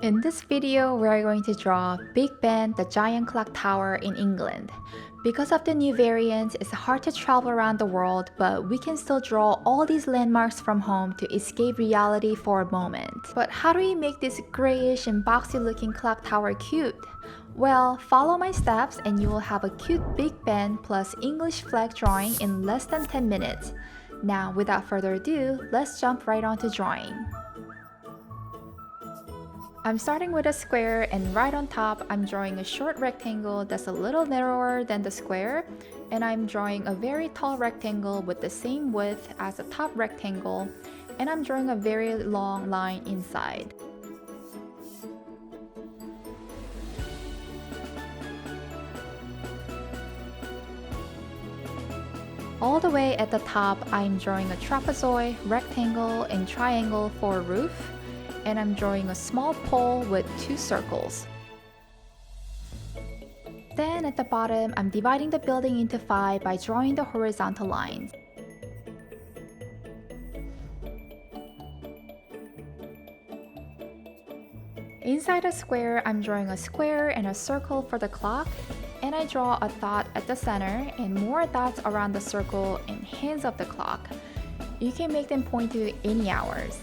In this video, we are going to draw Big Ben, the giant clock tower in England. Because of the new variants, it's hard to travel around the world, but we can still draw all these landmarks from home to escape reality for a moment. But how do we make this grayish and boxy looking clock tower cute? Well, follow my steps and you will have a cute Big Ben plus English flag drawing in less than 10 minutes. Now, without further ado, let's jump right on to drawing. I'm starting with a square, and right on top I'm drawing a short rectangle that's a little narrower than the square, and I'm drawing a very tall rectangle with the same width as the top rectangle, and I'm drawing a very long line inside. All the way at the top, I'm drawing a trapezoid, rectangle, and triangle for a roof, and I'm drawing a small pole with two circles. Then at the bottom, I'm dividing the building into 5 by drawing the horizontal lines. Inside a square, I'm drawing a square and a circle for the clock, and I draw a dot at the center and more dots around the circle and hands of the clock. You can make them point to any hours.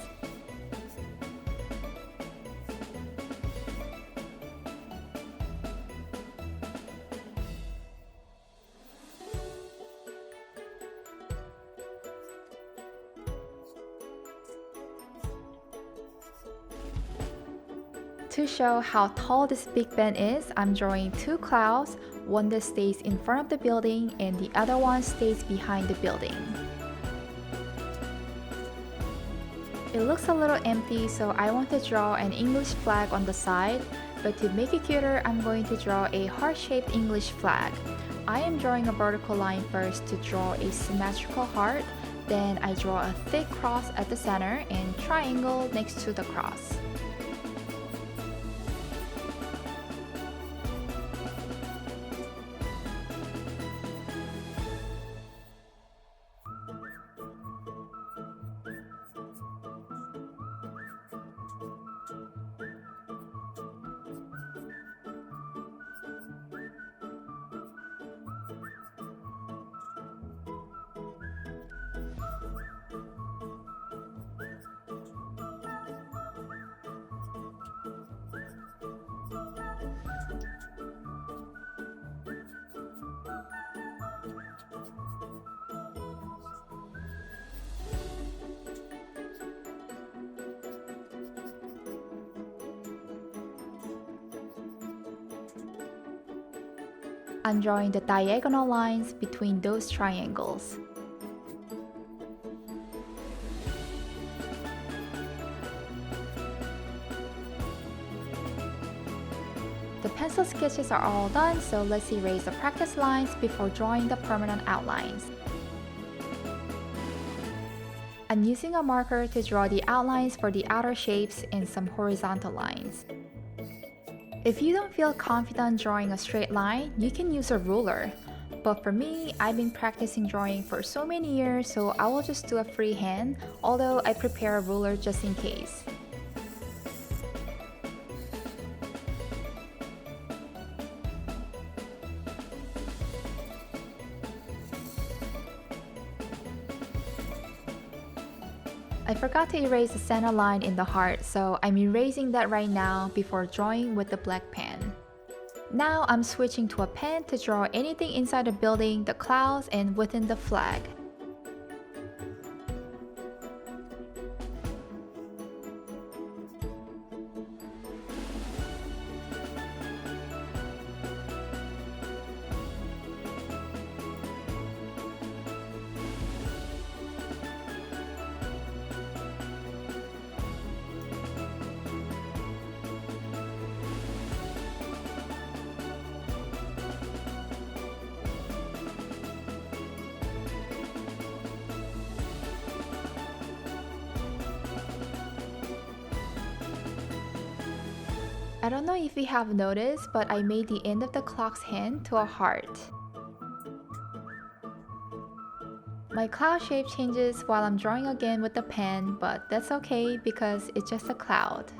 To show how tall this Big Ben is, I'm drawing 2 clouds, one that stays in front of the building and the other one stays behind the building. It looks a little empty, so I want to draw an English flag on the side, but to make it cuter, I'm going to draw a heart-shaped English flag. I am drawing a vertical line first to draw a symmetrical heart, then I draw a thick cross at the center and triangle next to the cross. I'm drawing the diagonal lines between those triangles. The pencil sketches are all done, so let's erase the practice lines before drawing the permanent outlines. I'm using a marker to draw the outlines for the outer shapes and some horizontal lines. If you don't feel confident drawing a straight line, you can use a ruler. But for me, I've been practicing drawing for so many years, so I will just do a freehand, although I prepare a ruler just in case. I forgot to erase the center line in the heart, so I'm erasing that right now before drawing with the black pen. Now I'm switching to a pen to draw anything inside the building, the clouds, and within the flag. I don't know if you have noticed, but I made the end of the clock's hand to a heart. My cloud shape changes while I'm drawing again with the pen, but that's okay because it's just a cloud.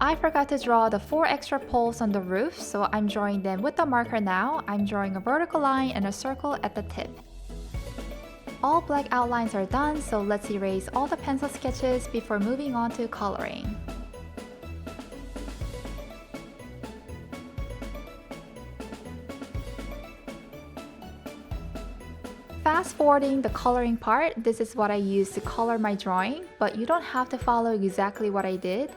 I forgot to draw the 4 extra poles on the roof, so I'm drawing them with the marker now. I'm drawing a vertical line and a circle at the tip. All black outlines are done, so let's erase all the pencil sketches before moving on to coloring. Fast forwarding the coloring part, this is what I used to color my drawing, but you don't have to follow exactly what I did.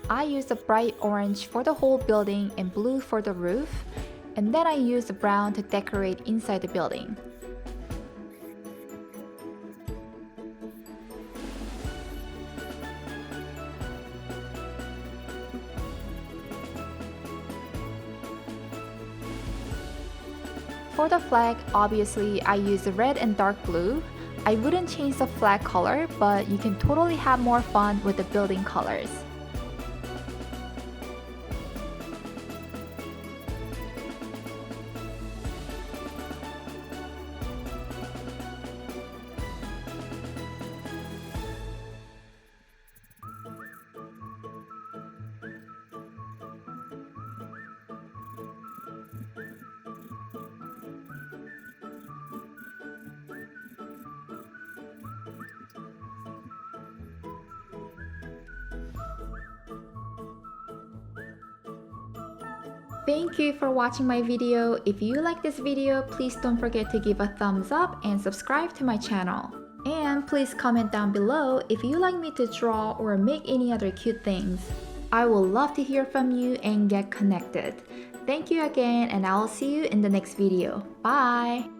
I used a bright orange for the whole building and blue for the roof, and then I used the brown to decorate inside the building. For the flag, obviously I used the red and dark blue. I wouldn't change the flag color, but you can totally have more fun with the building colors. Thank you for watching my video. If you like this video, please don't forget to give a thumbs up and subscribe to my channel. And please comment down below if you like me to draw or make any other cute things. I will love to hear from you and get connected. Thank you again, and I will see you in the next video. Bye!